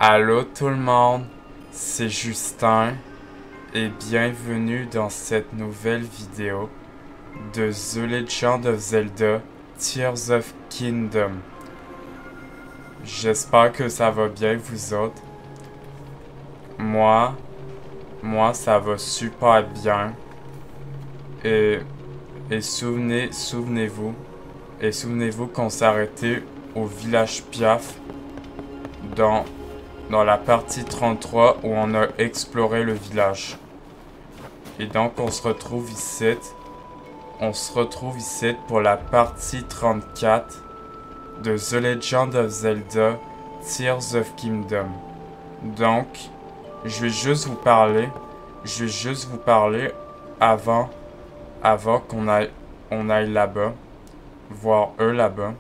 Allô tout le monde, c'est Justin et bienvenue dans cette nouvelle vidéo de The Legend of Zelda Tears of Kingdom. J'espère que ça va bien vous autres. Moi ça va super bien. Et souvenez-vous qu'on s'est arrêté au village Piaf dans la partie 33 où on a exploré le village. Et donc on se retrouve ici pour la partie 34 de The Legend of Zelda Tears of Kingdom. Donc je vais juste vous parler avant qu'on aille là-bas, voir eux là-bas.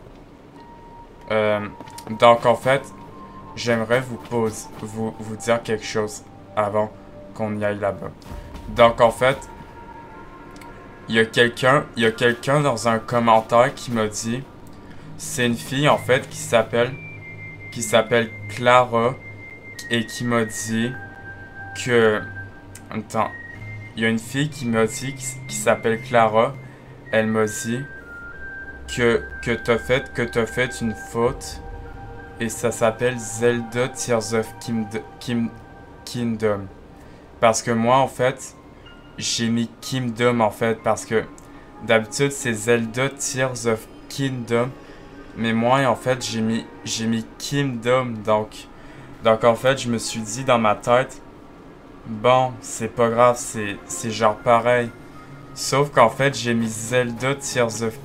Donc en fait, j'aimerais vous dire quelque chose avant qu'on y aille là-bas. Donc en fait, il y a quelqu'un dans un commentaire qui m'a dit, c'est une fille en fait qui s'appelle Clara et qui m'a dit que, attends, il y a une fille qui m'a dit qui s'appelle Clara, elle m'a dit que t'as fait une faute. Et ça s'appelle Zelda Tears of Kingdom. Parce que moi, en fait, j'ai mis Kingdom, en fait, parce que d'habitude, c'est Zelda Tears of Kingdom. Mais moi, en fait, j'ai mis Kingdom. Donc, en fait, je me suis dit dans ma tête, bon, c'est pas grave, c'est genre pareil. Sauf qu'en fait, j'ai mis Zelda Tears of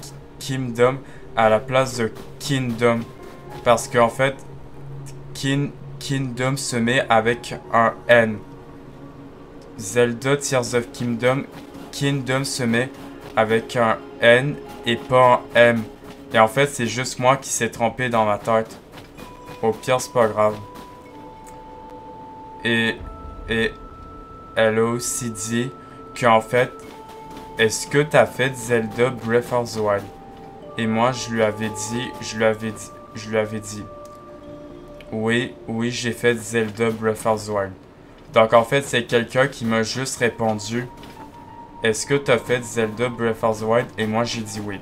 Kingdom à la place de Kingdom. Parce qu'en fait, Kingdom se met avec un N. Zelda Tears of Kingdom se met avec un N et pas un M. Et en fait, c'est juste moi qui s'est trompé dans ma tête. Au pire, c'est pas grave. Et elle a aussi dit qu'en fait, est-ce que t'as fait Zelda Breath of the Wild? Et moi, je lui avais dit, oui, j'ai fait Zelda Breath of the Wild. Donc en fait, c'est quelqu'un qui m'a juste répondu, est-ce que t'as fait Zelda Breath of the Wild? Et moi, j'ai dit oui.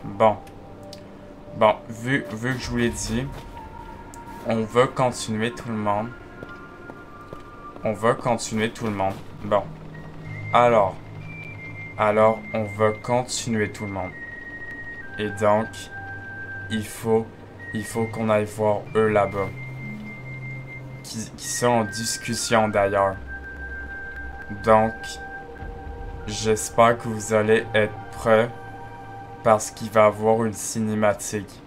Bon, vu que je vous l'ai dit, on va continuer tout le monde. Bon, alors, on va continuer tout le monde. Et donc, il faut qu'on aille voir eux là-bas. Qui sont en discussion d'ailleurs. Donc, j'espère que vous allez être prêts parce qu'il va y avoir une cinématique.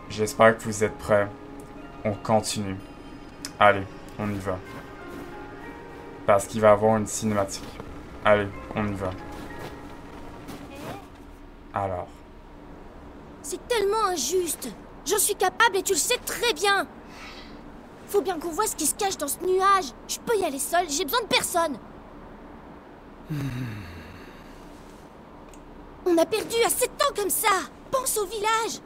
J'espère que vous êtes prêts. On continue. Allez, on y va. Parce qu'il va y avoir une cinématique. Allez, on y va. Alors. C'est tellement injuste. J'en suis capable et tu le sais très bien. Faut bien qu'on voit ce qui se cache dans ce nuage. Je peux y aller seule, j'ai besoin de personne. On a perdu assez de temps comme ça. Pense au village.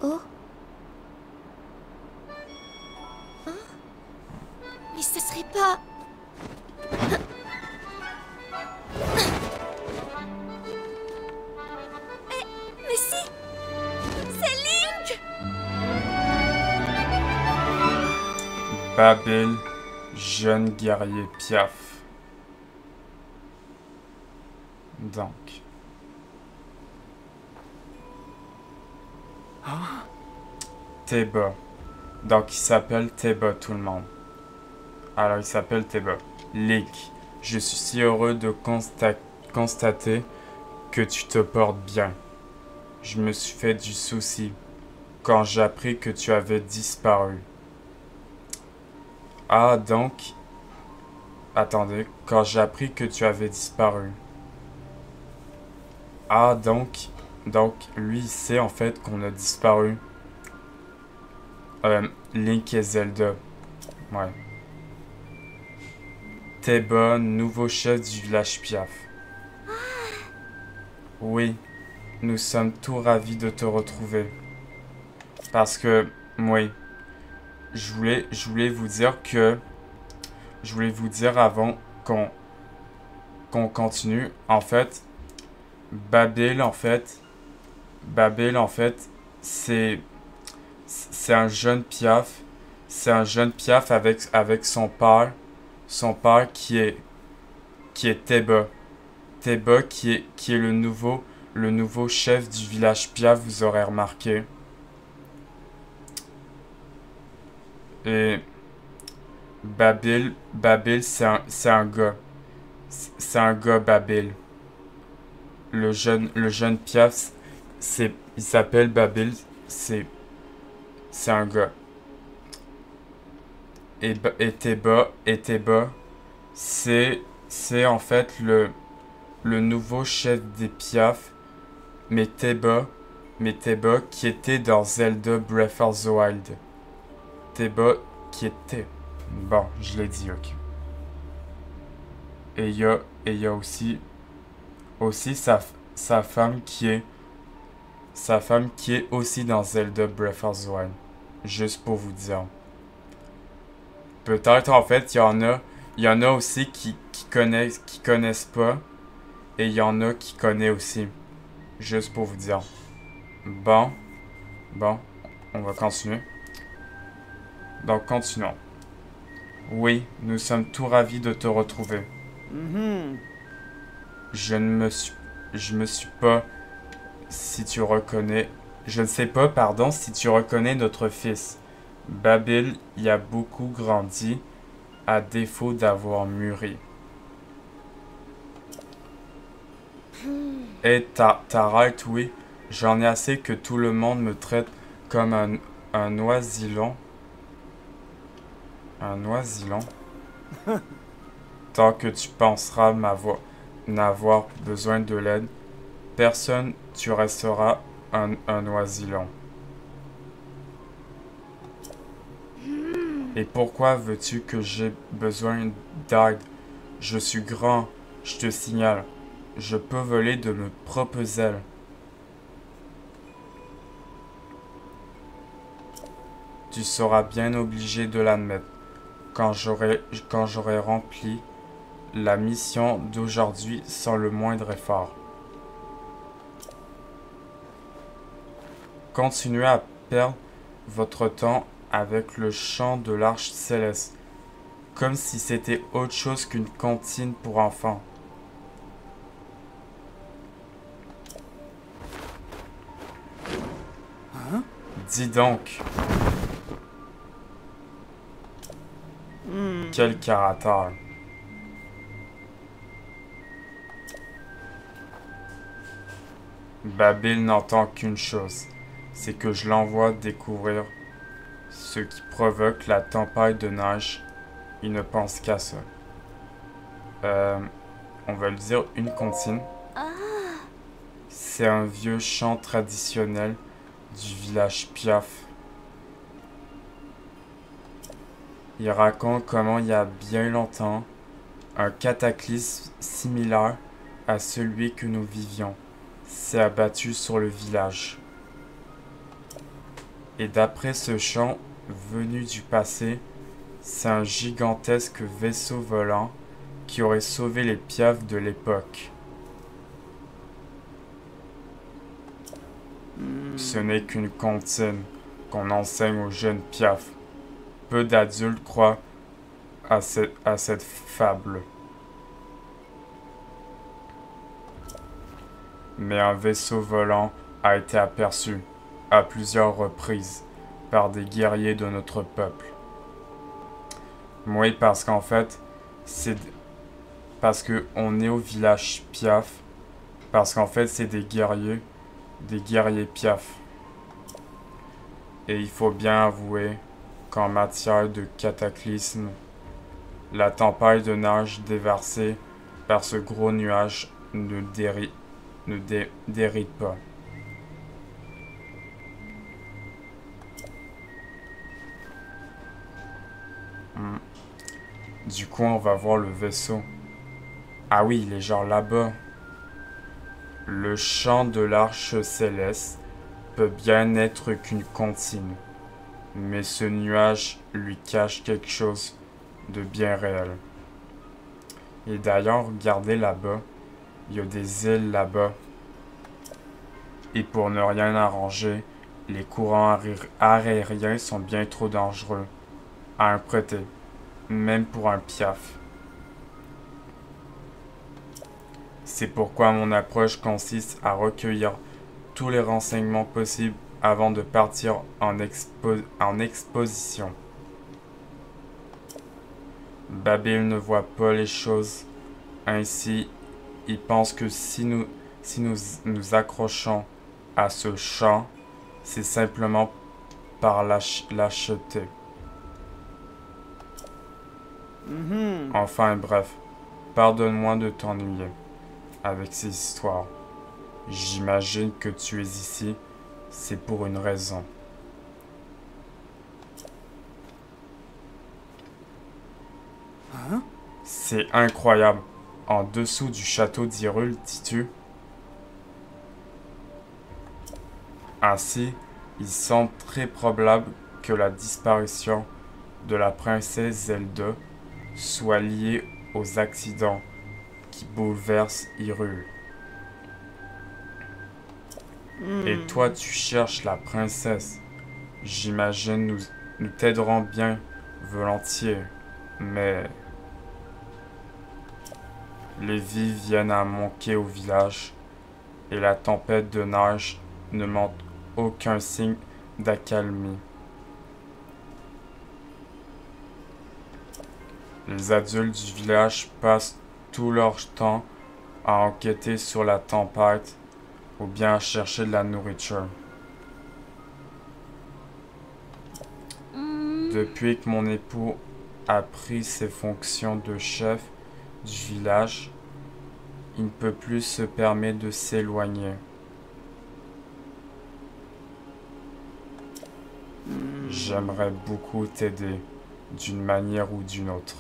Oh. Hein? Mais ça serait pas... Mais si! C'est Link! Babel, jeune guerrier Piaf. Donc. Teba. Donc il s'appelle Teba tout le monde. Alors il s'appelle Teba. Link, je suis si heureux de constater que tu te portes bien. Je me suis fait du souci quand j'ai appris que tu avais disparu. Ah, donc... Attendez, quand j'ai appris que tu avais disparu. Ah, donc lui, il sait en fait qu'on a disparu. Link et Zelda. Ouais. Teba, nouveau chef du village Piaf. Oui, nous sommes tout ravis de te retrouver. Parce que, oui, je voulais vous dire que... Je voulais vous dire avant qu'on continue. En fait, Babil, en fait... Babil, en fait, c'est un jeune piaf. C'est un jeune piaf avec son père. Son père qui est Teba. Teba qui est le nouveau chef du village piaf, vous aurez remarqué. Et Babil, c'est un gars. C'est un gars Babil. Le jeune piaf, il s'appelle Babil, c'est un gars. Et Teba, c'est en fait le nouveau chef des piafs, mais Teba qui était dans Zelda Breath of the Wild. Teba qui était. Bon, je l'ai dit, ok. Et il y a aussi sa femme qui est aussi dans Zelda Breath of the Wild. Juste pour vous dire. Peut-être en fait il y en a aussi qui connaissent pas et il y en a qui connaissent aussi. Juste pour vous dire. Bon, on va continuer. Donc continuons. Oui, nous sommes tout ravis de te retrouver. Je me suis pas si tu reconnais... Je ne sais pas, pardon, si tu reconnais notre fils. Babil y a beaucoup grandi, à défaut d'avoir mûri. Et t'arrêtes, oui. J'en ai assez que tout le monde me traite comme un oisillon. Un oisillon. Tant que tu penseras n'avoir besoin de l'aide, personne, tu resteras un oisillon. Et pourquoi veux-tu que j'ai besoin d'aide? Je suis grand, je te signale. Je peux voler de mes propres ailes. Tu seras bien obligé de l'admettre quand j'aurai rempli la mission d'aujourd'hui sans le moindre effort. Continuez à perdre votre temps avec le chant de l'arche céleste, comme si c'était autre chose qu'une cantine pour enfants. Dis donc. Quel caractère. Babil n'entend qu'une chose, c'est que je l'envoie découvrir ce qui provoque la tempête de neige. Il ne pense qu'à ça. On va lui dire une comptine. C'est un vieux chant traditionnel du village piaf. Il raconte comment il y a bien longtemps, un cataclysme similaire à celui que nous vivions s'est abattu sur le village. Et d'après ce chant venu du passé, c'est un gigantesque vaisseau volant qui aurait sauvé les piafs de l'époque. Ce n'est qu'une comptine qu'on enseigne aux jeunes piafs. Peu d'adultes croient à cette fable. Mais un vaisseau volant a été aperçu à plusieurs reprises par des guerriers de notre peuple. Oui, parce qu'en fait, c'est parce que on est au village piaf, parce qu'en fait c'est des guerriers piaf. Et il faut bien avouer qu'en matière de cataclysme, la tempête de neige déversée par ce gros nuage ne déride pas. Du coup, on va voir le vaisseau. Ah oui, il est genre là-bas. Le chant de l'arche céleste peut bien n'être qu'une comptine, mais ce nuage lui cache quelque chose de bien réel. Et d'ailleurs, regardez là-bas, il y a des îles là-bas. Et pour ne rien arranger, les courants aériens sont bien trop dangereux à emprunter, même pour un piaf. C'est pourquoi mon approche consiste à recueillir tous les renseignements possibles avant de partir en exposition. Babil ne voit pas les choses ainsi. Il pense que si nous nous accrochons à ce champ, c'est simplement par l'acheter. Enfin bref, pardonne-moi de t'ennuyer avec ces histoires. J'imagine que tu es ici, c'est pour une raison. Hein? C'est incroyable. En dessous du château d'Hyrule, dis-tu? Ainsi, il semble très probable que la disparition de la princesse Zelda soit liée aux accidents qui bouleversent Hyrule. Et toi, tu cherches la princesse. J'imagine nous t'aiderons bien volontiers, mais les vies viennent à manquer au village et la tempête de neige ne montre aucun signe d'accalmie. Les adultes du village passent tout leur temps à enquêter sur la tempête ou bien à chercher de la nourriture. Depuis que mon époux a pris ses fonctions de chef du village, il ne peut plus se permettre de s'éloigner. J'aimerais beaucoup t'aider, d'une manière ou d'une autre.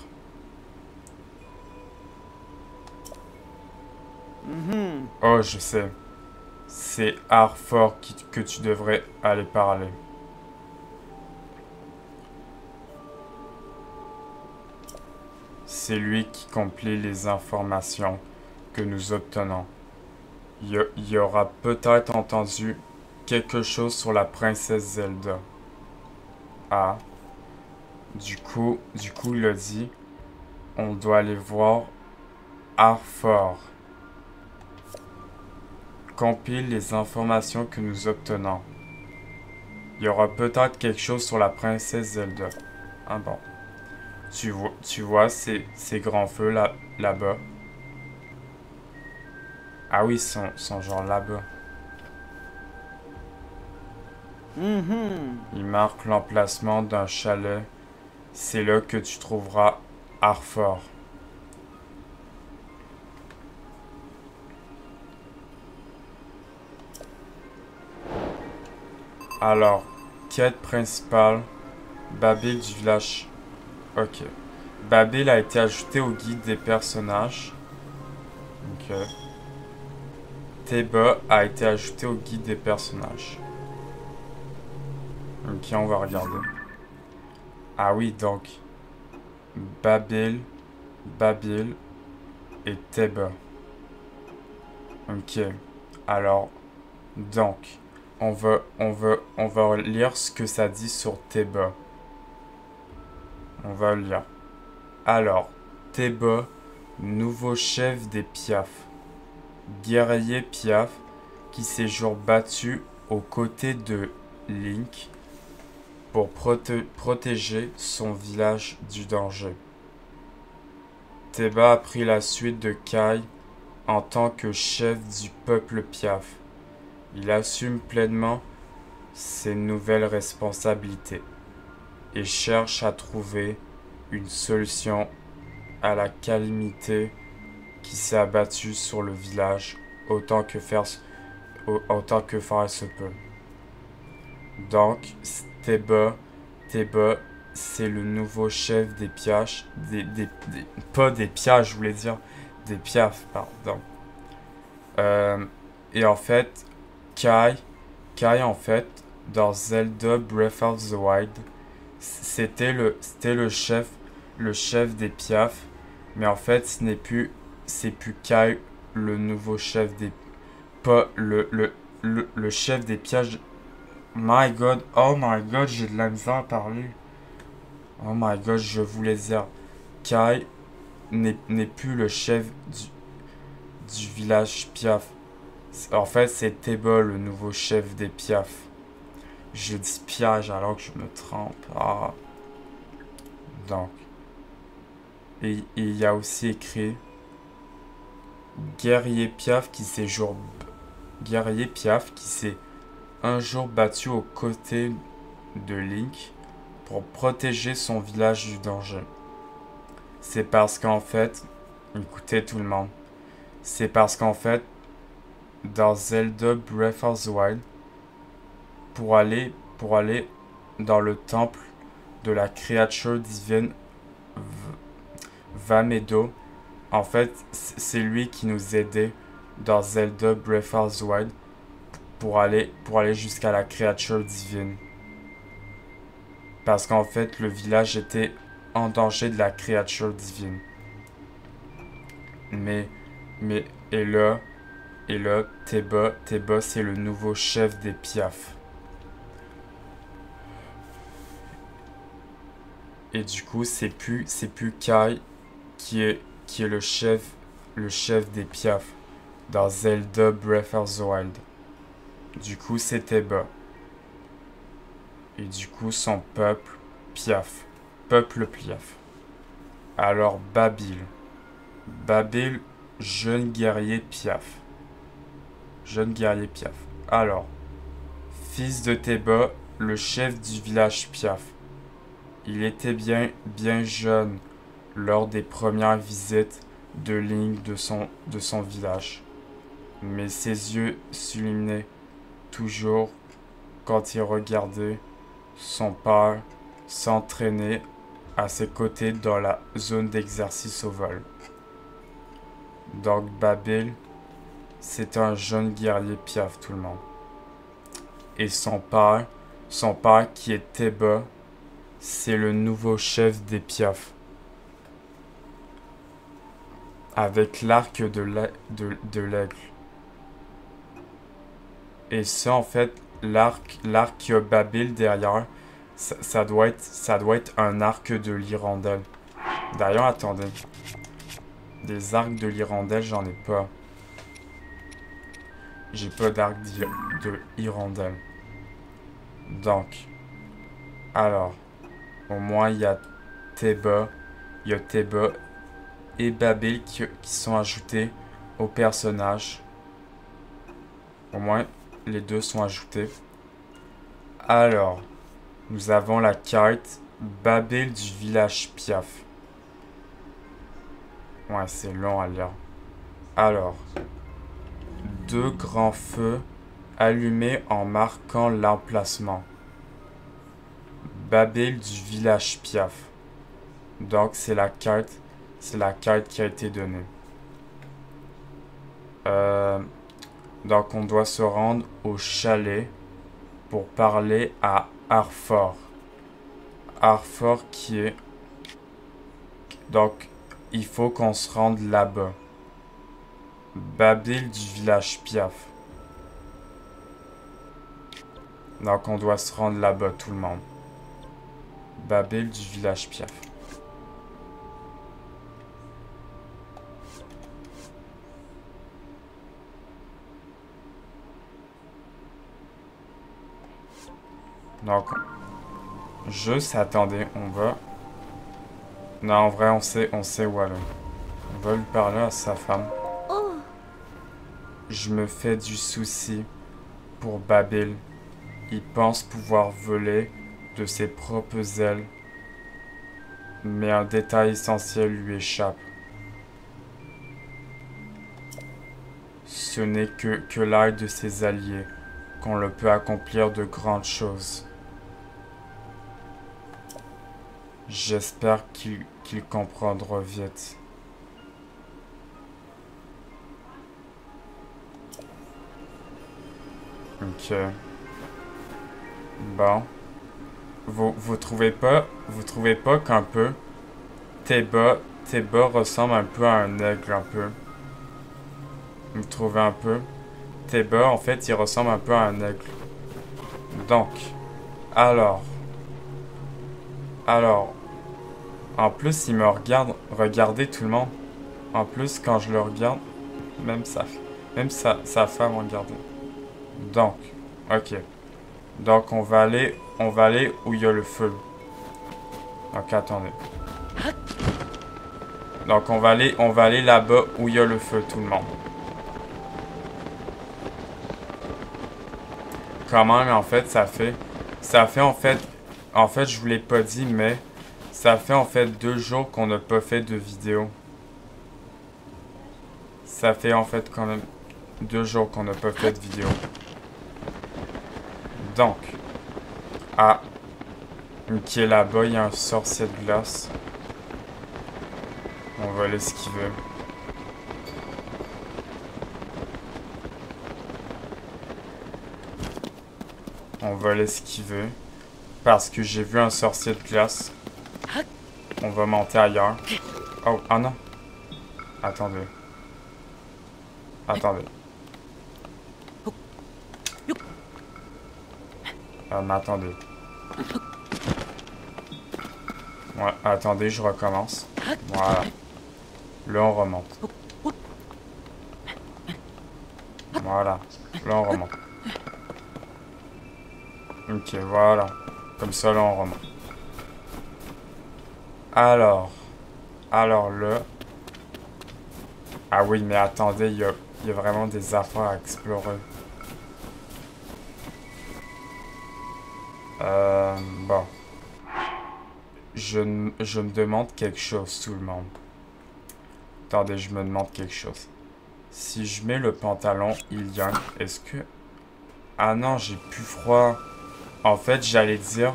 Oh, je sais. C'est Arthur que tu devrais aller parler. C'est lui qui compile les informations que nous obtenons. Il y aura peut-être entendu quelque chose sur la princesse Zelda. Ah. Du coup, il a dit, on doit aller voir Arthur. Compile les informations que nous obtenons. Il y aura peut-être quelque chose sur la princesse Zelda. Ah bon. Tu vois ces grands feux là-bas. Ah oui, ils sont genre là-bas. Il marque l'emplacement d'un chalet. C'est là que tu trouveras Arthur. Alors, quête principale, Babil du village. Ok. Babil a été ajouté au guide des personnages. Ok. Teba a été ajouté au guide des personnages. Ok, on va regarder. Ah oui, donc. Babil et Teba. Ok. Alors, donc, on va lire ce que ça dit sur Teba. On va le lire. Alors, Teba, nouveau chef des Piaf. Guerrier Piaf qui s'est jour battu aux côtés de Link pour protéger son village du danger. Teba a pris la suite de Kai en tant que chef du peuple Piaf. Il assume pleinement ses nouvelles responsabilités et cherche à trouver une solution à la calamité qui s'est abattue sur le village autant que faire se peut. Donc, Teba, c'est le nouveau chef des Piaf, pas des Piaf, je voulais dire, des Piaf, pardon. Et en fait, Kai Kai, en fait, dans Zelda Breath of the Wild, c'était le chef des Piaf, mais en fait, c'est plus Kai, le nouveau chef des, pas le chef des Piaf. Oh my god, j'ai de la misère à parler. Oh my god, je voulais dire, Kai n'est plus le chef du village Piaf. En fait, c'est Teba, le nouveau chef des Piaf. Je dis piège alors que je me trompe. Ah. Donc. Et il y a aussi écrit Guerrier Piaf qui s'est un jour battu aux côtés de Link pour protéger son village du danger. C'est parce qu'en fait, écoutez tout le monde, c'est parce qu'en fait, dans Zelda Breath of the Wild, pour aller dans le temple de la créature divine Vamedo, en fait, c'est lui qui nous aidait dans Zelda Breath of the Wild pour aller jusqu'à la créature divine. Parce qu'en fait, le village était en danger de la créature divine. Et là, Teba, c'est le nouveau chef des Piaf. Et du coup, c'est plus Kai qui est le chef des Piaf dans Zelda Breath of the Wild. Du coup, c'est Teba. Et du coup, son peuple Piaf. Alors, Babil, jeune guerrier Piaf. Alors, fils de Teba, le chef du village Piaf. Il était bien jeune lors des premières visites de Link de son village. Mais ses yeux s'illuminaient toujours quand il regardait son père s'entraîner à ses côtés dans la zone d'exercice au vol. Donc Babil, c'est un jeune guerrier Piaf, tout le monde. Et son père qui est Teba, c'est le nouveau chef des Piaf. Avec l'arc de l'aigle. Et ça, en fait, l'arc qui a Babil derrière, ça doit être un arc de l'hirondelle. D'ailleurs, attendez. Des arcs de l'hirondelle, j'en ai pas. J'ai pas d'arc de hirondelle. Donc, alors, au moins il y a Teba et Babil qui sont ajoutés au personnage. Au moins, les deux sont ajoutés. Alors, nous avons la carte Babil du village Piaf. Ouais, c'est long à lire. Alors, 2 grands feux allumés en marquant l'emplacement. Babil du village Piaf. Donc, c'est la carte qui a été donnée. Donc, on doit se rendre au chalet pour parler à Arfor. Arfor qui est... Donc, il faut qu'on se rende là-bas. Babil du village Piaf. Donc, on doit se rendre là-bas, tout le monde. Babil du village Piaf. Donc, juste attendez, on va... Non, en vrai, on sait où aller. On va lui parler à sa femme. Oh, Je me fais du souci pour Babil. Il pense pouvoir voler de ses propres ailes. Mais un détail essentiel lui échappe. Ce n'est que l'aide de ses alliés qu'on le peut accomplir de grandes choses. J'espère qu'il comprendra vite. Ok. Bon. Vous trouvez pas qu'un peu Teba ressemble un peu à un aigle, un peu? Vous trouvez un peu? Teba, en fait, il ressemble un peu à un aigle. Donc, alors, en plus, il me regarde, regardez tout le monde. En plus, quand je le regarde, même sa femme regardait. Donc, ok. Donc, on va aller où il y a le feu. Donc, attendez. Donc, on va aller là-bas où il y a le feu, tout le monde. Comment, mais en fait, ça fait en fait, je vous l'ai pas dit, mais ça fait en fait 2 jours qu'on n'a pas fait de vidéo. Ça fait en fait quand même 2 jours qu'on n'a pas fait de vidéo. Donc, ah, qui est là-bas, il y a un sorcier de glace. On va l'esquiver. On va l'esquiver. Parce que j'ai vu un sorcier de glace. On va monter ailleurs. Oh, ah non. Attendez. Attendez. Mais attendez. Ouais, attendez, je recommence. Voilà. Là, on remonte. Voilà. Là, on remonte. Ok, voilà. Comme ça, là, on remonte. Alors là... Ah oui, mais attendez, il y a vraiment des affaires à explorer. Bon. Je me demande quelque chose, tout le monde. Attendez, je me demande quelque chose. Si je mets le pantalon Ilian, est-ce que... Ah non, j'ai plus froid. En fait, j'allais dire...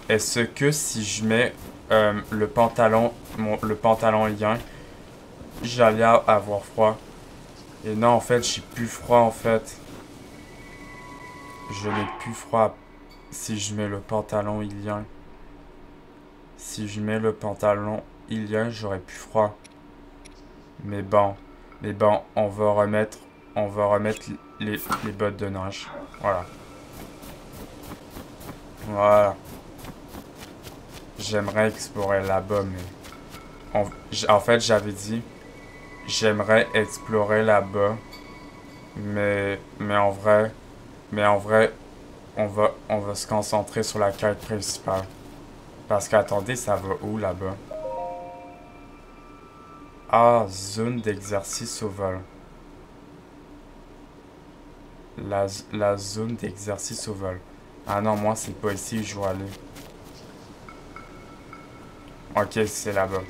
Est-ce que si je mets le pantalon Ilian, j'allais avoir froid? Et non, en fait, j'ai plus froid, en fait. Je n'ai plus froid si je mets le pantalon Ilian. Si je mets le pantalon Ilian, j'aurais plus froid. Mais bon, on va remettre les bottes de neige. Voilà. Voilà. J'aimerais explorer là-bas, mais... En fait, j'avais dit... J'aimerais explorer là-bas. Mais en vrai... on va se concentrer sur la quête principale. Parce qu'attendez, ça va où là-bas? Ah, zone d'exercice au vol. La zone d'exercice au vol. Ah non, moi, c'est pas ici que je dois aller. Ok, c'est là-bas.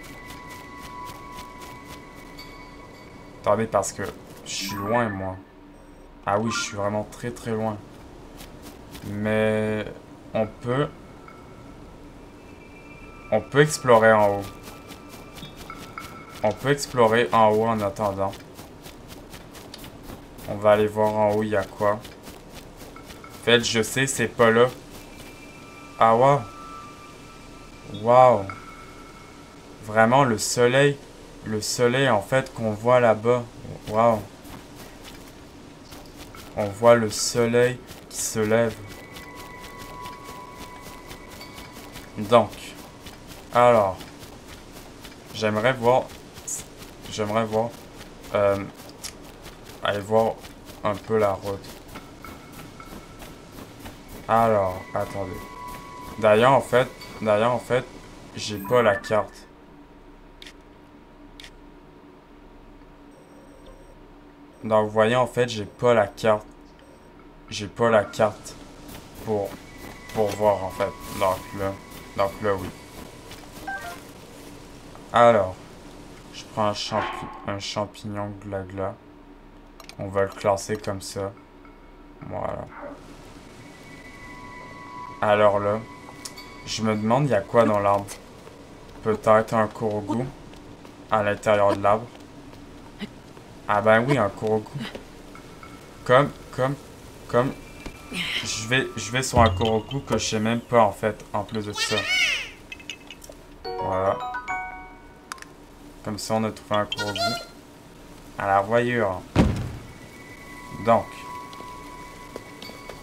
Attendez, parce que je suis loin, moi. Ah oui, je suis vraiment très très loin. Mais on peut explorer en haut. On peut explorer en haut en attendant. On va aller voir en haut, il y a quoi. En fait, je sais, c'est pas là. Ah, wow. Wow. Vraiment, le soleil, en fait, qu'on voit là-bas. Wow. On voit le soleil qui se lève. Donc, alors, j'aimerais voir, aller voir un peu la route. Alors, attendez. D'ailleurs, en fait, j'ai pas la carte. Donc, vous voyez, en fait, j'ai pas la carte. J'ai pas la carte pour voir, en fait. Donc là, oui. Alors, je prends un champignon gla-gla. On va le classer comme ça. Voilà. Alors là, je me demande, il y a quoi dans l'arbre? Peut-être un Kurogu à l'intérieur de l'arbre. Ah ben oui, un Kurogu. Comme je vais sur un Koroku que je sais même pas en fait, en plus de ça. Voilà. Comme ça, on a trouvé un Koroku. À la voyure. Donc.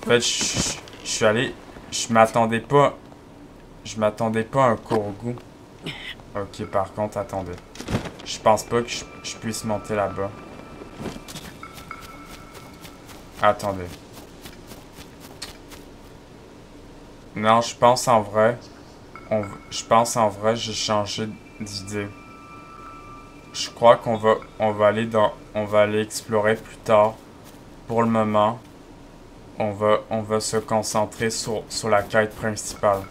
En fait, je suis allé... Je m'attendais pas à un Koroku. Ok, par contre, attendez. Je pense pas que je puisse monter là-bas. Attendez. Non, je pense en vrai... j'ai changé d'idée. Je crois qu'on va aller explorer plus tard. Pour le moment, on va se concentrer sur la quête principale.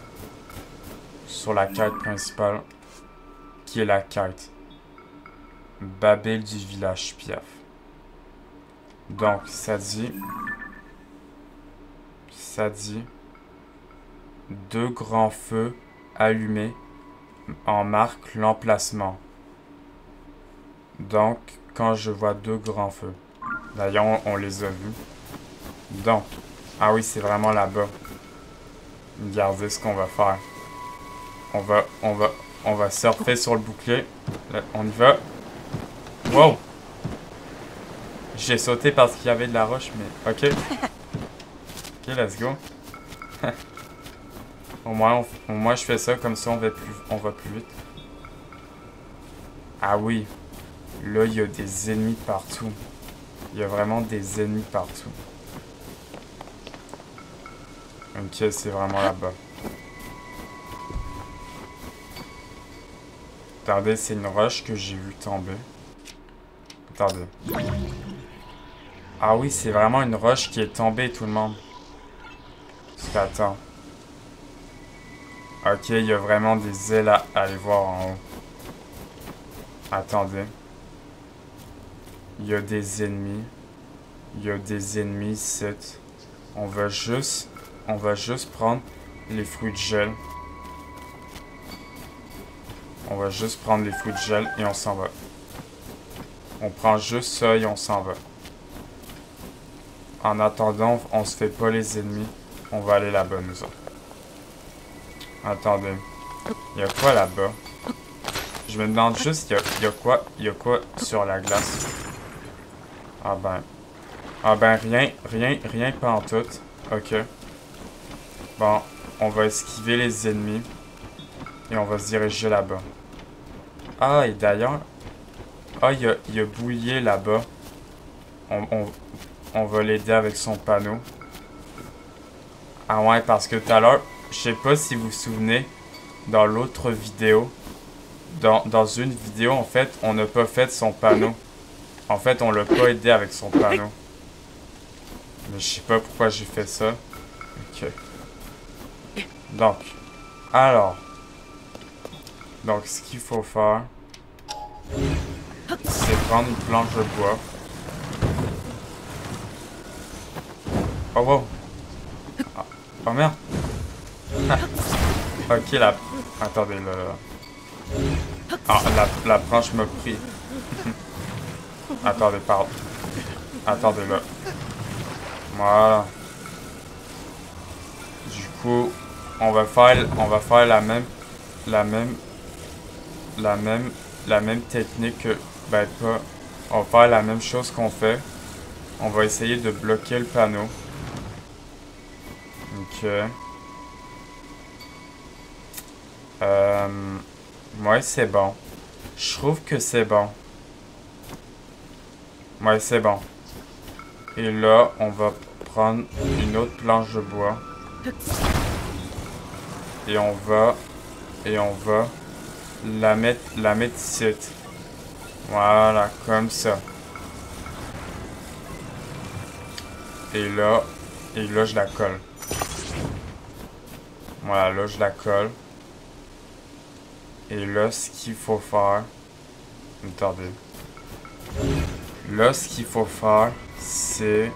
Sur la quête principale, qui est la quête Babel du village Piaf. Donc, ça dit 2 grands feux allumés en marquent l'emplacement. Donc, quand je vois 2 grands feux. D'ailleurs, on les a vus. Donc, ah oui, c'est vraiment là-bas. Regardez ce qu'on va faire. On va surfer sur le bouclier. Là, on y va. Wow! J'ai sauté parce qu'il y avait de la roche, mais... Ok. Ok, let's go. au moins, je fais ça, comme ça, on va plus vite. Ah oui. Là, il y a des ennemis partout. Il y a vraiment des ennemis partout. Ok, c'est vraiment là-bas. Attendez, c'est une roche que j'ai vu tomber. Attendez. Ah oui, c'est vraiment une roche qui est tombée, tout le monde. Parce que, attends. Ok, il y a vraiment des ailes à aller voir en haut. Attendez. Il y a des ennemis. Il y a des ennemis ici. On va juste prendre les fruits de gel. On va juste prendre les fruits de gel et on s'en va. On prend juste ça et on s'en va. En attendant, on se fait pas les ennemis. On va aller là-bas, nous autres. Attendez. Il y a quoi là-bas? Je me demande juste, il y a quoi sur la glace? Ah ben, rien pantoute. Ok. Bon, on va esquiver les ennemis. Et on va se diriger là-bas. Ah, et d'ailleurs... Ah, il y a Bouillet là-bas. On va l'aider avec son panneau. Ah ouais, parce que tout à l'heure, je sais pas si vous vous souvenez, dans l'autre vidéo, dans une vidéo, en fait, on n'a pas fait son panneau. En fait, on l'a pas aidé avec son panneau. Mais je sais pas pourquoi j'ai fait ça. Ok. Donc, alors... Donc, ce qu'il faut faire, c'est prendre une planche de bois. Oh wow! Oh merde! Ok, attendez, Ah, la planche m'a pris. Attendez, pardon. Attendez, là. Voilà. Du coup, on va faire la même technique que, ben pas, on va faire la même chose qu'on fait. On va essayer de bloquer le panneau. Ok. Ouais, c'est bon. Je trouve que c'est bon. Ouais, c'est bon. Et là, on va prendre une autre planche de bois. Et on va la mettre ici. Voilà, comme ça. Et là, je la colle. Voilà, là, je la colle. Et là, ce qu'il faut faire... Attendez. Là, ce qu'il faut faire, c'est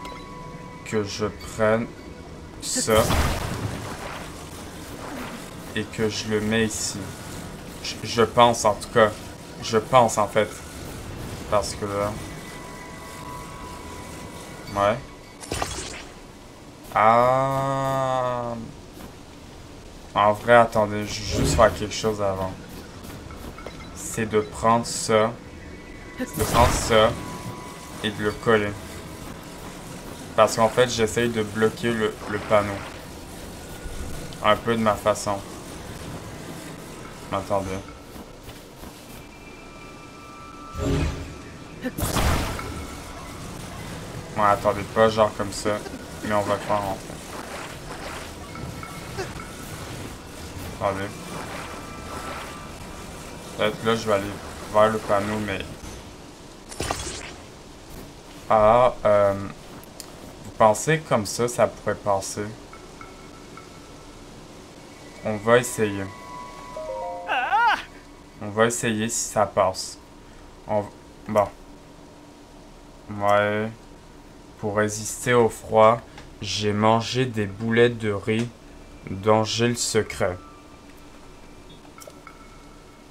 que je prenne ça et que je le mets ici. Je pense, en tout cas. Je pense, en fait. Parce que là... Ouais. Ah... En vrai, attendez, je vais juste faire quelque chose avant. C'est de prendre ça. Et de le coller. Parce qu'en fait, j'essaye de bloquer le panneau. Un peu de ma façon. Attendez. Ouais, attendez pas, genre comme ça. Mais on va le faire en fait. Attendez. Peut-être là, je vais aller vers le panneau, mais... Ah, vous pensez comme ça pourrait passer? On va essayer. On va essayer si ça passe. Bon. Ouais. Pour résister au froid, j'ai mangé des boulettes de riz dont j'ai le secret.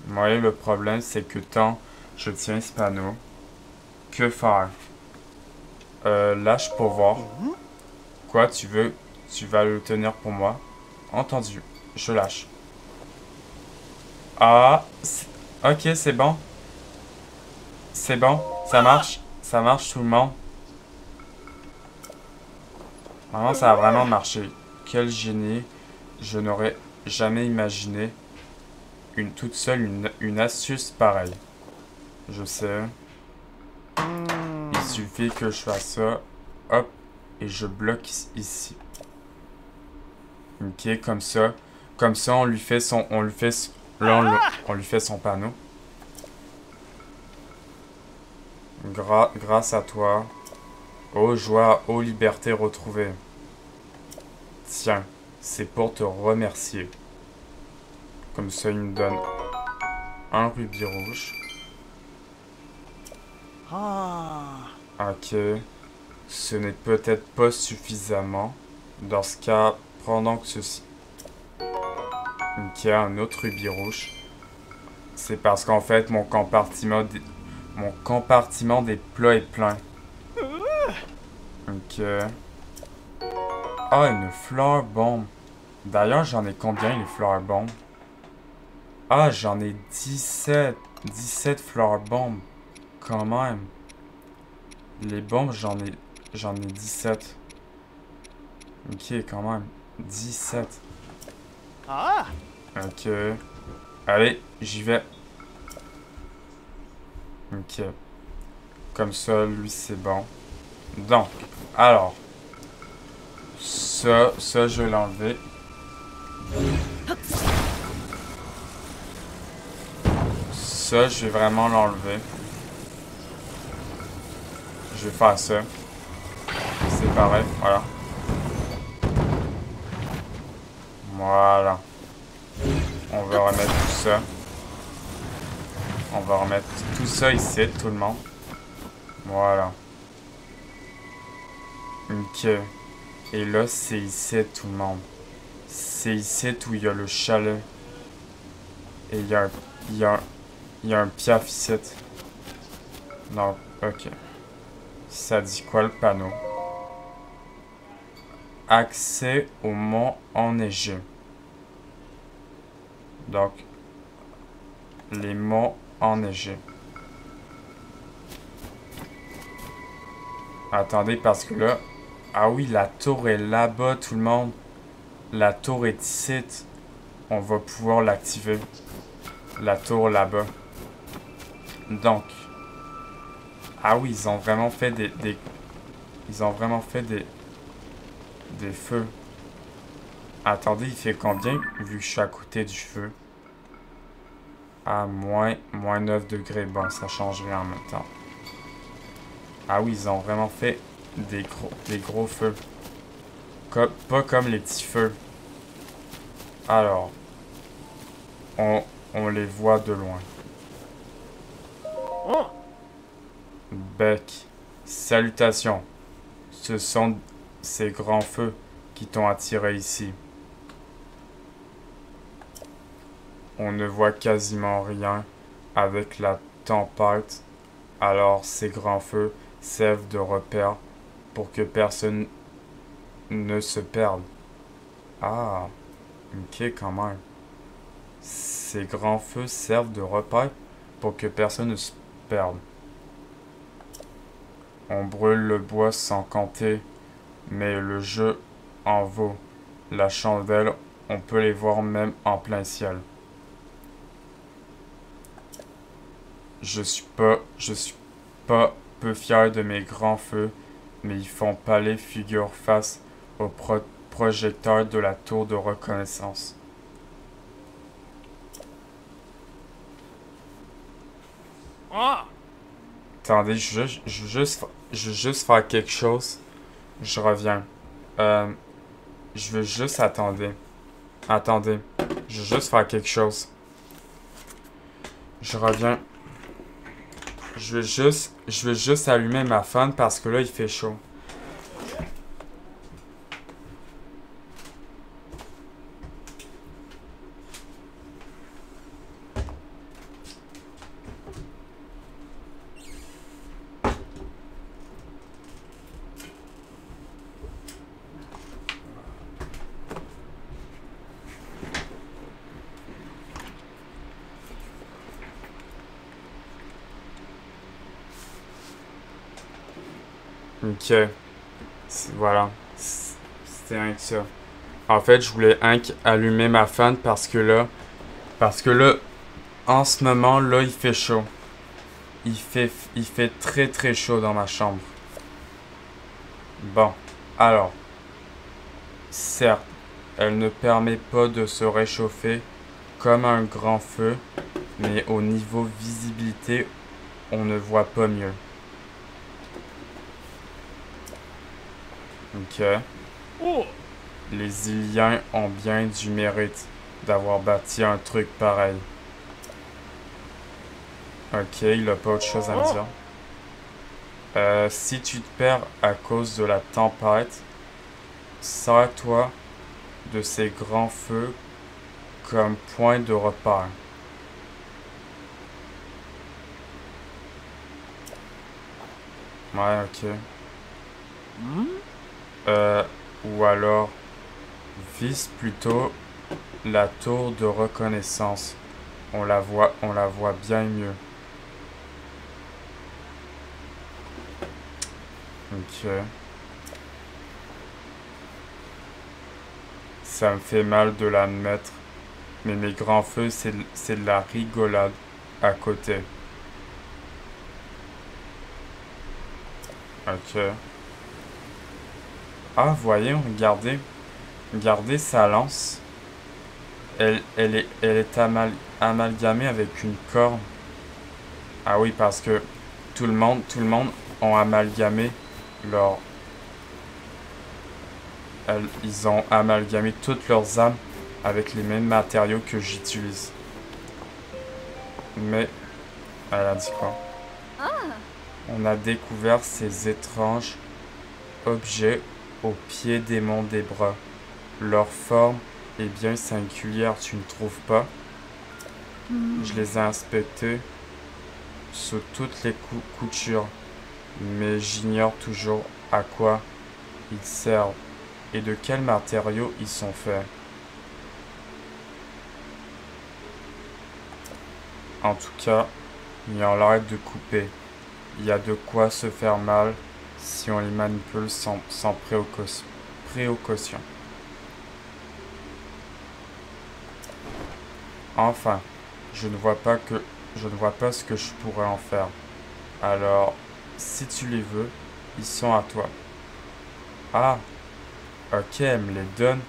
Ouais, le problème, c'est que tant je tiens ce panneau, que faire? Lâche pour voir. Quoi, tu vas le tenir pour moi? Entendu, je lâche. Ah, ok, c'est bon. C'est bon, ça marche tout le monde. Vraiment, ça a vraiment marché. Quel génie. Je n'aurais jamais imaginé toute seule une astuce pareille. Je sais. Il suffit que je fasse ça. Hop. Et je bloque ici. Ok, comme ça. Comme ça, on lui fait son... On lui fait son panneau. Grâce à toi. Ô joie, ô liberté retrouvée. Tiens, c'est pour te remercier. Comme ça, il me donne un rubis rouge. Ok. Ce n'est peut-être pas suffisamment. Dans ce cas, prends donc ceci. Ok, un autre rubis rouge. C'est parce qu'en fait, mon compartiment des plats est plein. Ok. Ah, une fleur bombe. D'ailleurs, j'en ai combien les fleurs bombes? Ah, j'en ai 17. 17 fleurs bombes. Quand même. Les bombes, j'en ai 17. Ok, quand même. 17. Ok. Allez, j'y vais. Ok. Comme ça, lui, c'est bon. Donc, alors. Ça, je vais l'enlever. Ça, je vais vraiment l'enlever. Je vais faire ça. C'est pareil, voilà. Voilà. On va remettre tout ça. On va remettre tout ça ici, tout le monde. Voilà. Ok. Et là, c'est ici, tout le monde. C'est ici où il y a le chalet. Et il y a un piaf ici. Non, ok. Ça dit quoi le panneau? Accès au mont enneigé. Donc, les monts enneigés. Attendez, parce que là... Ah oui, la tour est là-bas, tout le monde. La tour est ici. On va pouvoir l'activer. La tour là-bas. Donc. Ah oui, ils ont vraiment fait ils ont vraiment fait des feux. Attendez, il fait combien vu que je suis à côté du feu? Ah, moins 9 degrés. Bon, ça change rien en même temps. Ah oui, ils ont vraiment fait des gros feux. Pas comme les petits feux. Alors. On les voit de loin. Bec. Salutations. Ce sont ces grands feux qui t'ont attiré ici. On ne voit quasiment rien avec la tempête. Alors ces grands feux servent de repère pour que personne ne se perdent. Ah, ok quand même. Ces grands feux servent de repère pour que personne ne se perde. On brûle le bois sans compter, mais le jeu en vaut. La chandelle, on peut les voir même en plein ciel. Je suis pas peu fier de mes grands feux, mais ils font pâler figure face au projecteur de la tour de reconnaissance. Ah! Attendez, je veux juste faire quelque chose. Je reviens. Je veux juste attendre. Attendez. Je veux juste faire quelque chose. Je reviens. Je veux juste allumer ma fan parce que là, il fait chaud. Ok. Voilà. C'était rien que ça. En fait, je voulais allumer ma fan parce que là, en ce moment, là, il fait chaud. Il fait très très chaud dans ma chambre. Bon. Alors. Certes, elle ne permet pas de se réchauffer comme un grand feu, mais au niveau visibilité, on ne voit pas mieux. Ok. Oh! Les Iliens ont bien du mérite d'avoir bâti un truc pareil. Ok, il a pas autre chose à me dire. Si tu te perds à cause de la tempête, sers-toi de ces grands feux comme point de repère. Ouais, ok. Ou alors, vise plutôt la tour de reconnaissance. On la voit bien mieux. Ok. Ça me fait mal de l'admettre, mais mes grands feux, c'est de la rigolade à côté. Ok. Ah, voyons, regardez. Regardez sa lance. Elle est amalgamée avec une corne. Ah oui, parce que tout le monde ont amalgamé leur... Ils ont amalgamé toutes leurs armes avec les mêmes matériaux que j'utilise. Mais... Elle a dit quoi? On a découvert ces étranges objets au pied des monts des bras. Leur forme est bien singulière, tu ne trouves pas? Je les ai inspectés sous toutes les coutures, mais j'ignore toujours à quoi ils servent et de quels matériaux ils sont faits. En tout cas, il en l'air de couper. Il y a de quoi se faire mal si on les manipule sans précaution. Enfin, je ne vois pas ce que je pourrais en faire. Alors, si tu les veux, ils sont à toi. Ah, ok, elle me les donne.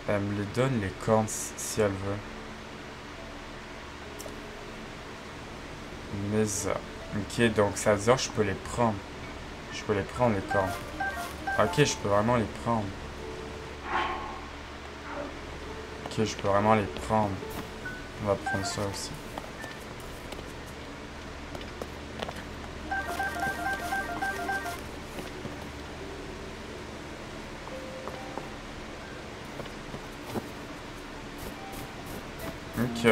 Elle me les donne, les cornes, si elle veut. Mais ça. Ok, donc ça veut dire que je peux les prendre. Je peux les prendre, les cornes. Ok, je peux vraiment les prendre. Ok, je peux vraiment les prendre. On va prendre ça aussi. Ok.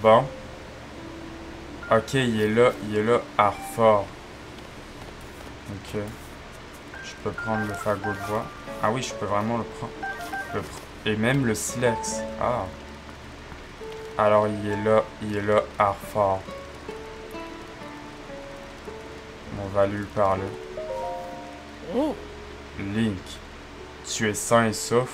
Bon. Ok, il est là, Arfort. Ok. Je peux prendre le fagot de bois. Ah oui, je peux vraiment le prendre. Et même le silex. Ah. Alors il est là, Arthur. On va lui parler. Oh, Link, tu es sain et sauf?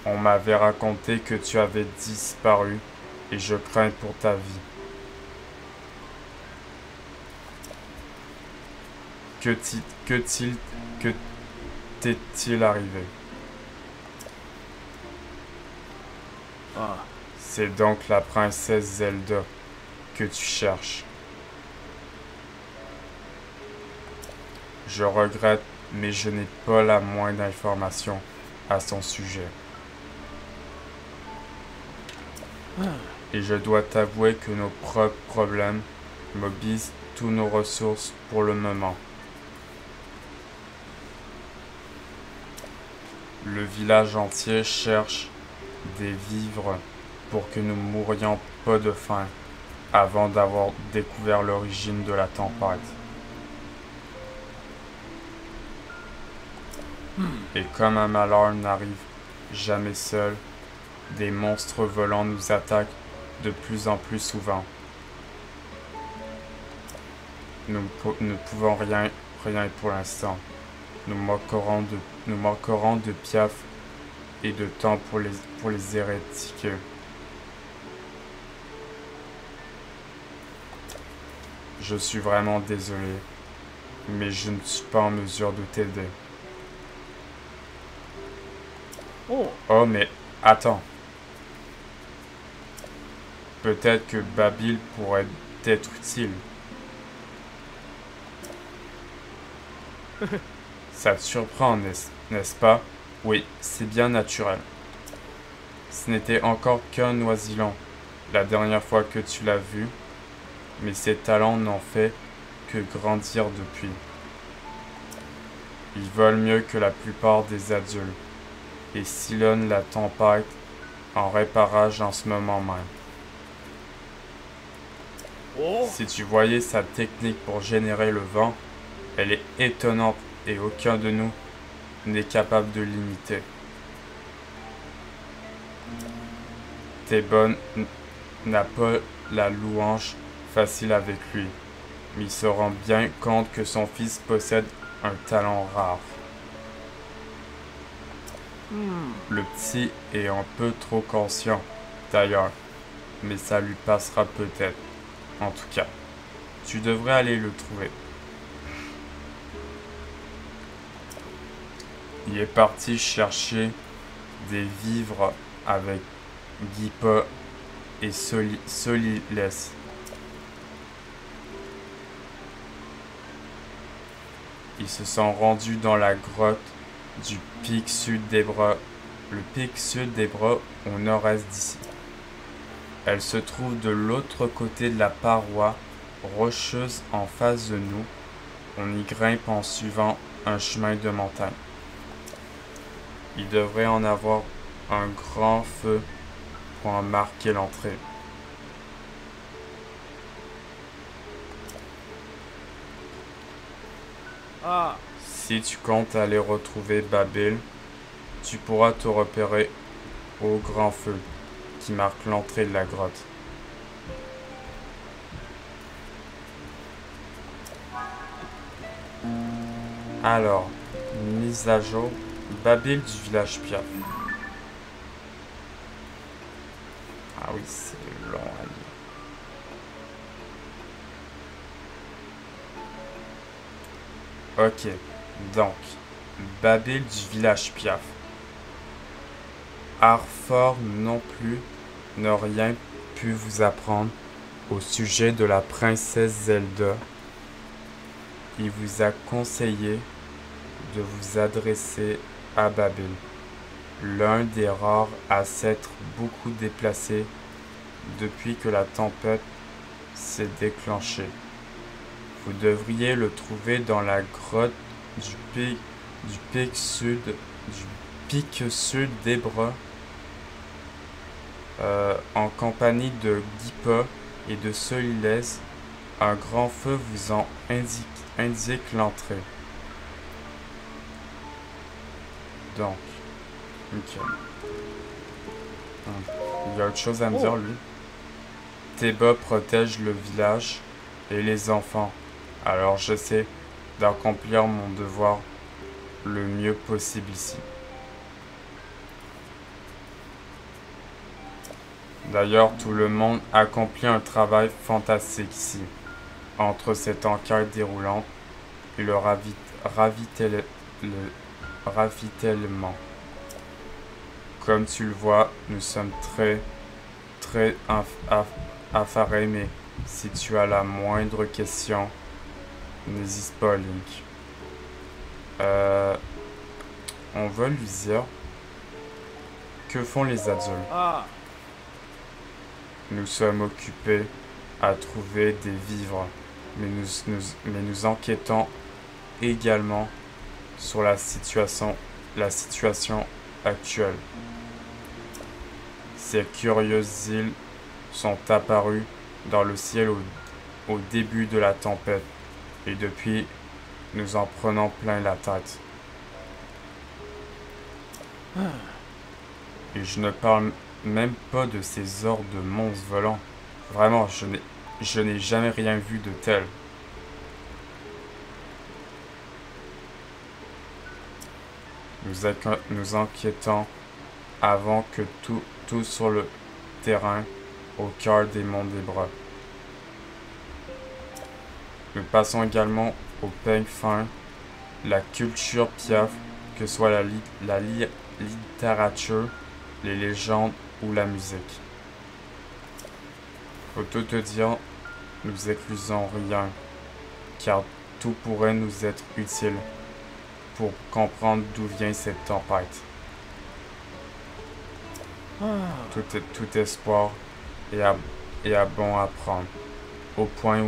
On m'avait raconté que tu avais disparu et je crains pour ta vie. Que t'est-il arrivé? ah, C'est donc la princesse Zelda que tu cherches. Je regrette, mais je n'ai pas la moindre information à son sujet. Et je dois t'avouer que nos propres problèmes mobilisent toutes nos ressources pour le moment. Le village entier cherche des vivres pour que nous mourions pas de faim avant d'avoir découvert l'origine de la tempête. Et comme un malheur n'arrive jamais seul, des monstres volants nous attaquent de plus en plus souvent. Nous ne pouvons rien pour l'instant. Nous manquerons de piaf et de temps pour les éradiquer. Je suis vraiment désolé, mais je ne suis pas en mesure de t'aider. oh, Oh, mais attends. Peut-être que Babil pourrait être utile. Ça te surprend, n'est-ce pas? Oui, c'est bien naturel. Ce n'était encore qu'un oisillon la dernière fois que tu l'as vu, mais ses talents n'ont fait que grandir depuis. Ils volent mieux que la plupart des adultes et sillonnent la tempête en réparage en ce moment même. oh, Si tu voyais sa technique pour générer le vent, elle est étonnante et aucun de nous n'est capable de l'imiter. Théban n'a pas la louange facile avec lui, mais il se rend bien compte que son fils possède un talent rare. Le petit est un peu trop conscient, d'ailleurs, mais ça lui passera peut-être. En tout cas, tu devrais aller le trouver. Il est parti chercher des vivres avec Gipa et Soliles. Ils se sont rendus dans la grotte du pic sud des bras, le pic sud des bras au nord-est d'ici. Elle se trouve de l'autre côté de la paroi rocheuse en face de nous. On y grimpe en suivant un chemin de montagne. Il devrait en avoir un grand feu pour en marquer l'entrée. ah, Si tu comptes aller retrouver Babil, tu pourras te repérer au grand feu qui marque l'entrée de la grotte. Alors, mise à jour, Babil du village Piaf. Ah oui, c'est long à lire. Ok, donc, Babil du village Piaf. Arthur non plus n'a rien pu vous apprendre au sujet de la princesse Zelda. Il vous a conseillé de vous adresser à Babil, l'un des rares à s'être beaucoup déplacé depuis que la tempête s'est déclenchée. Vous devriez le trouver dans la grotte du pic sud des bras, en compagnie de Gipa et de Soliles. Un grand feu vous en indique l'entrée. Donc, ok. Il y a autre chose à me dire, lui. Théba protège le village et les enfants. Alors j'essaie d'accomplir mon devoir le mieux possible ici. D'ailleurs, tout le monde accomplit un travail fantastique ici. Entre cette enquête déroulante et le ravitaillement. Comme tu le vois, nous sommes très affairés, mais si tu as la moindre question, n'hésite pas, Link. On va lui dire, que font les adultes? Ah. Nous sommes occupés à trouver des vivres, mais nous enquêtons également sur la situation actuelle. Ces curieuses îles sont apparues dans le ciel au début de la tempête, et depuis, nous en prenons plein la tête. Et je ne parle même pas de ces hordes de monstres volants. Vraiment, je n'ai jamais rien vu de tel. Nous enquêtons avant que tout sur le terrain au cœur des monts des bras. Nous passons également au peigne fin, la culture piaf, que ce soit la littérature, les légendes ou la musique. Faut tout te dire, nous éclusons rien, car tout pourrait nous être utile pour comprendre d'où vient cette tempête. Tout espoir est à bon à prendre, au point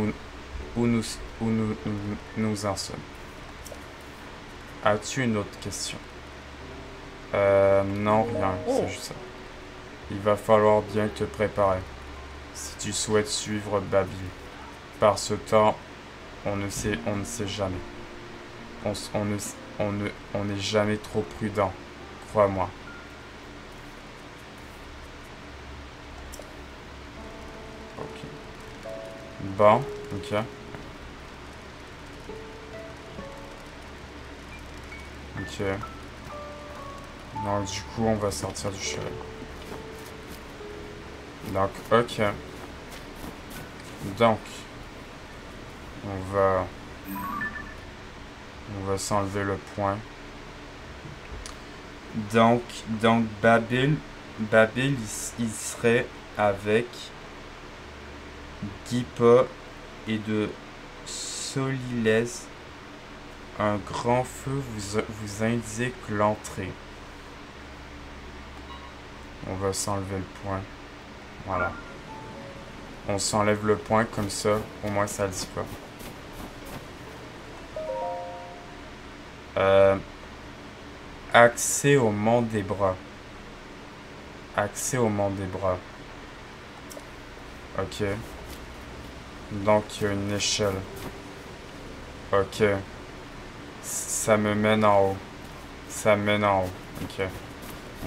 où nous en sommes. As-tu une autre question? Non, rien, c'est juste ça. Il va falloir bien te préparer, si tu souhaites suivre Babil. Par ce temps, on ne sait jamais. On n'est jamais trop prudent, crois-moi. Ok. Bon, ok. Ok. Donc du coup, on va sortir du chalet. Donc, ok. Donc, on va s'enlever le point. Donc Babil, il serait avec Gipa et de Solilès. Un grand feu vous indique l'entrée. On va s'enlever le point. Voilà. On s'enlève le point comme ça, au moins ça le dit pas. Accès au mont des bras. Accès au mont des bras. Ok. Donc il y a une échelle. Ok. Ça me mène en haut. Ça me mène en haut. Ok.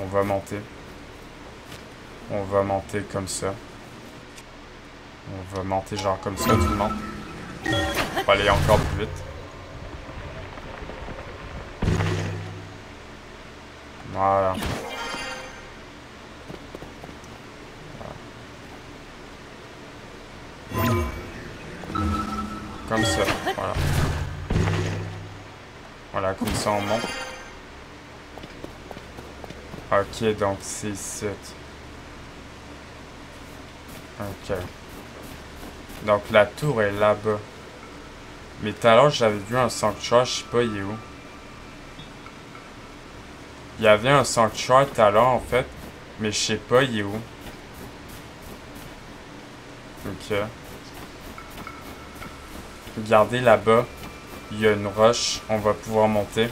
On va monter. On va monter comme ça. On va monter genre comme ça, tout le monde. On va aller encore plus vite. Voilà. Comme ça, voilà. Voilà, comme ça on monte. Ok, donc c'est ici. Ok. Donc la tour est là-bas. Mais tout à l'heure, j'avais vu un sanctuaire, je sais pas, il est où. Il y avait un sanctuaire tout à l'heure, en fait. Mais je sais pas, il est où. Ok. Regardez là-bas. Il y a une roche. On va pouvoir monter.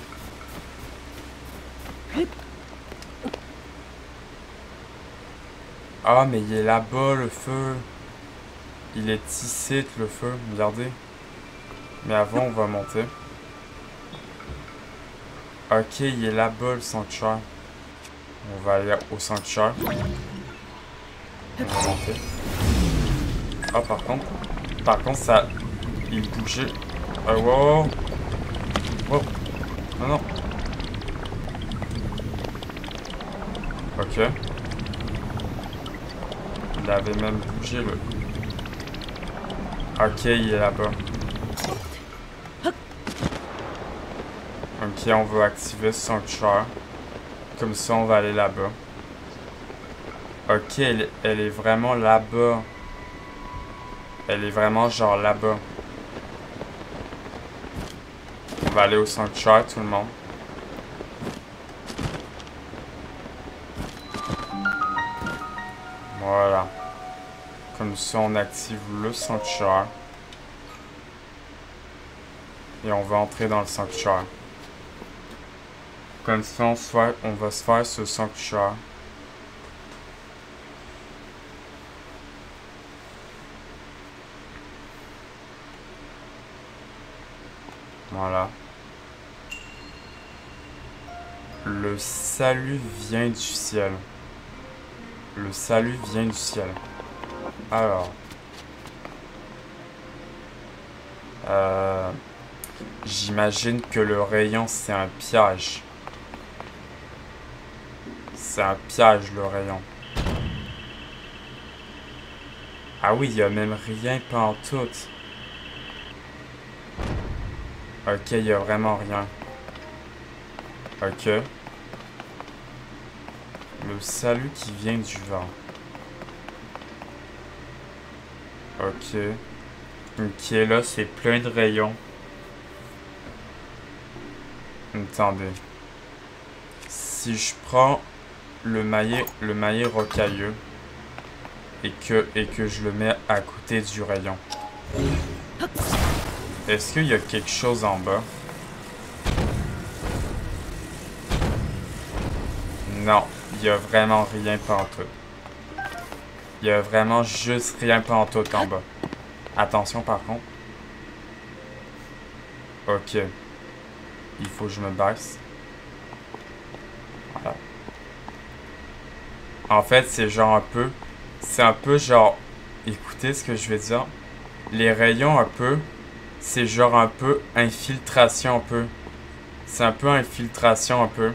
Ah, mais il est là-bas, le feu. Il est ici, le feu. Regardez. Mais avant, on va monter. Ok, il est là-bas, le sanctuaire. On va aller au sanctuaire. On va monter. Ah, par contre, ça... Il bougeait. Wow. Wow. Non, non. Ok. Il avait même bougé, le... Ok, il est là-bas. Ok, on va activer ce sanctuaire. Comme ça, on va aller là-bas. Ok, elle est vraiment là-bas. Elle est vraiment genre là-bas. On va aller au sanctuaire, tout le monde. Voilà. Comme ça, on active le sanctuaire. Et on va entrer dans le sanctuaire. Comme ça, on va se faire ce sanctuaire. Voilà. Le salut vient du ciel. Le salut vient du ciel. Alors. J'imagine que le rayon, c'est un piège. C'est un piège, le rayon. Ah oui, il n'y a même rien pantoute. Ok, il n'y a vraiment rien. Ok. Le salut qui vient du vent. Ok. Ok, là, c'est plein de rayons. Attendez. Si je prends le maillet rocailleux et que je le mets à côté du rayon. Est-ce qu'il y a quelque chose en bas? Non, il y a vraiment rien pantoute. Il y a vraiment juste rien pantoute en bas. Attention par contre. Ok. Il faut que je me baisse. Voilà. En fait, c'est genre un peu... C'est un peu genre... Écoutez ce que je vais dire. Les rayons un peu... C'est genre un peu infiltration un peu. C'est un peu infiltration un peu.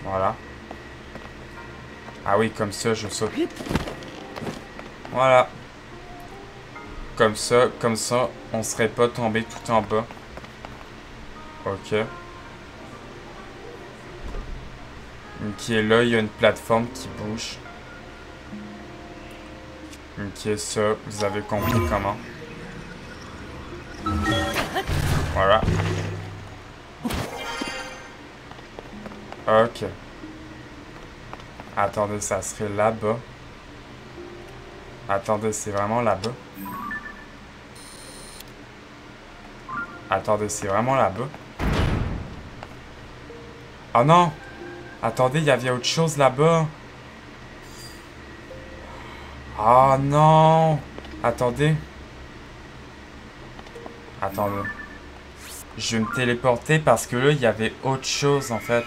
Voilà. Ah oui, comme ça, je saute. Voilà. Comme ça, on serait pas tombé tout en bas. Ok. Ok, là, il y a une plateforme qui bouge. Ok, ça, vous avez compris comment. Voilà. Ok. Attendez, ça serait là-bas. Attendez, c'est vraiment là-bas. Attendez, c'est vraiment là-bas. Oh non! Attendez, il y avait autre chose là-bas. Oh non! Attendez. Attendez. Je vais me téléporter parce que là, il y avait autre chose en fait.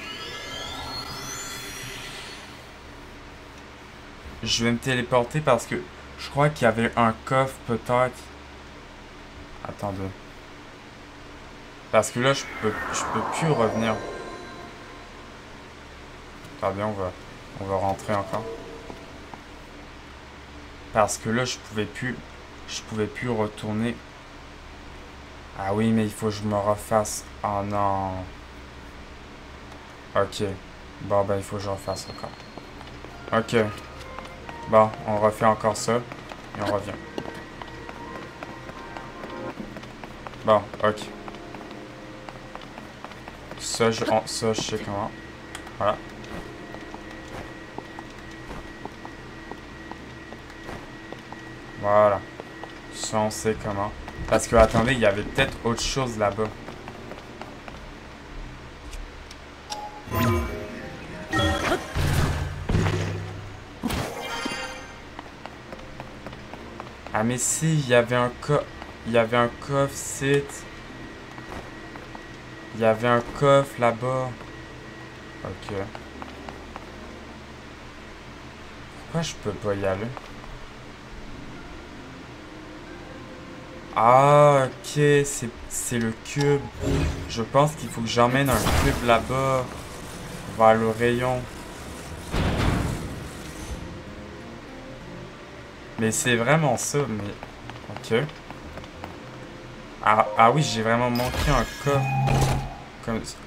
Je vais me téléporter parce que je crois qu'il y avait un coffre peut-être. Attendez. Parce que là, je peux plus revenir. Attendez, on va rentrer encore. Parce que là, je pouvais plus retourner. Ah oui, mais il faut que je me refasse. Oh non. Ok. Bon, ben, il faut que je refasse encore. Ok. Bon, on refait encore ça. Et on revient. Bon, ok. Ça, je sais comment. Voilà. Voilà. Ça, on sait comment. Parce que, attendez, il y avait peut-être autre chose là-bas. Ah mais si, il y avait un il y avait un coffre site. Il y avait un coffre là-bas. Ok. Pourquoi je peux pas y aller? Ah, ok, c'est le cube. Je pense qu'il faut que j'emmène un cube là-bas, vers le rayon. Mais c'est vraiment ça, mais... Ok. Ah oui, j'ai vraiment manqué un cas.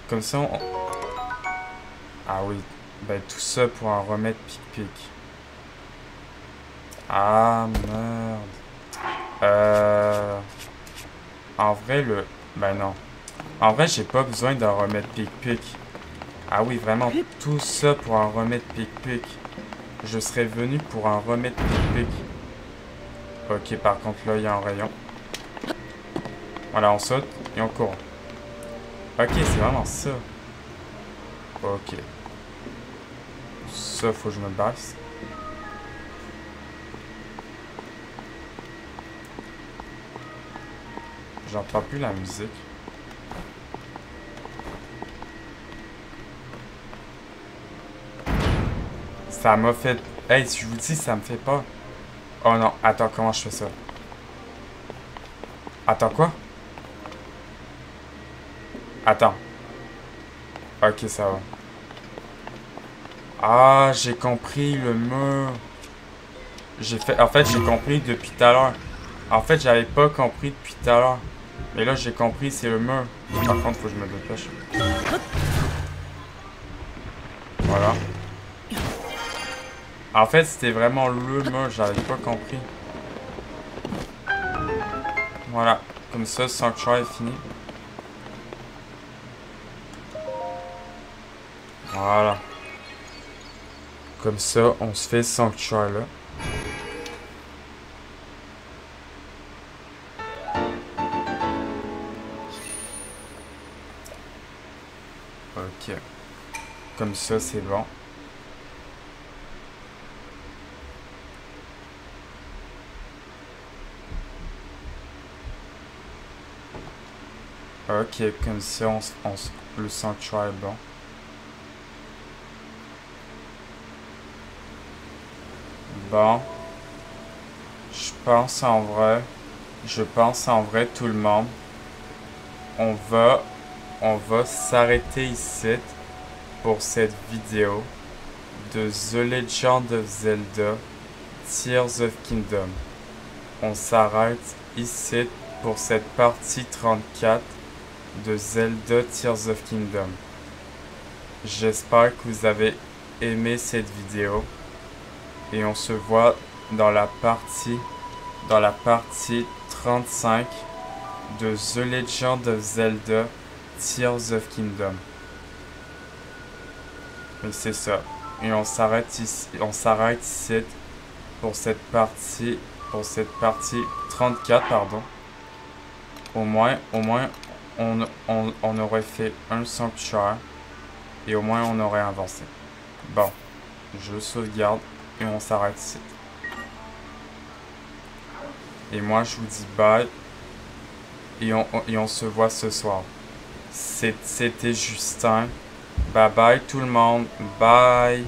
Comme ça, on... Ah oui, ben tout ça pour un remède pic-pic. Ah, merde. En vrai, Ben non. En vrai, j'ai pas besoin d'un remède pic-pic. Ah oui, vraiment, tout ça pour un remède pic-pic. Je serais venu pour un remède pic-pic. Ok, par contre, là, il y a un rayon. Voilà, on saute et on court. Ok, c'est vraiment ça. Ok. Ça, faut que je me baisse. J'entends plus la musique. Ça m'a fait... Hey, si je vous dis, ça me fait peur. Oh non, attends, comment je fais ça? Attends, quoi? Attends. Ok, ça va. Ah, j'ai compris le mur. En fait, j'ai compris depuis tout à l'heure. En fait, j'avais pas compris depuis tout à l'heure. Mais là, j'ai compris, c'est le mur. Par contre, faut que je me dépêche. Voilà. En fait, c'était vraiment le mur, j'avais pas compris. Voilà. Comme ça, Sanctuary est fini. Voilà. Comme ça, on se fait Sanctuary là. Ok. Comme ça, c'est bon. Ok, comme ça, le Sanctuary est bon. Bon. Je pense en vrai, tout le monde, on va s'arrêter ici pour cette vidéo de The Legend of Zelda Tears of Kingdom. On s'arrête ici pour cette partie 34 de Zelda Tears of Kingdom. J'espère que vous avez aimé cette vidéo et on se voit dans la partie 35 de The Legend of Zelda Tears of Kingdom. Et c'est ça. Et on s'arrête ici pour cette partie 34, pardon. Au moins on aurait fait un sanctuaire et au moins on aurait avancé. Bon, je sauvegarde et on s'arrête ici. Et moi je vous dis bye et on se voit ce soir. C'était Justin. Bye bye tout le monde. Bye.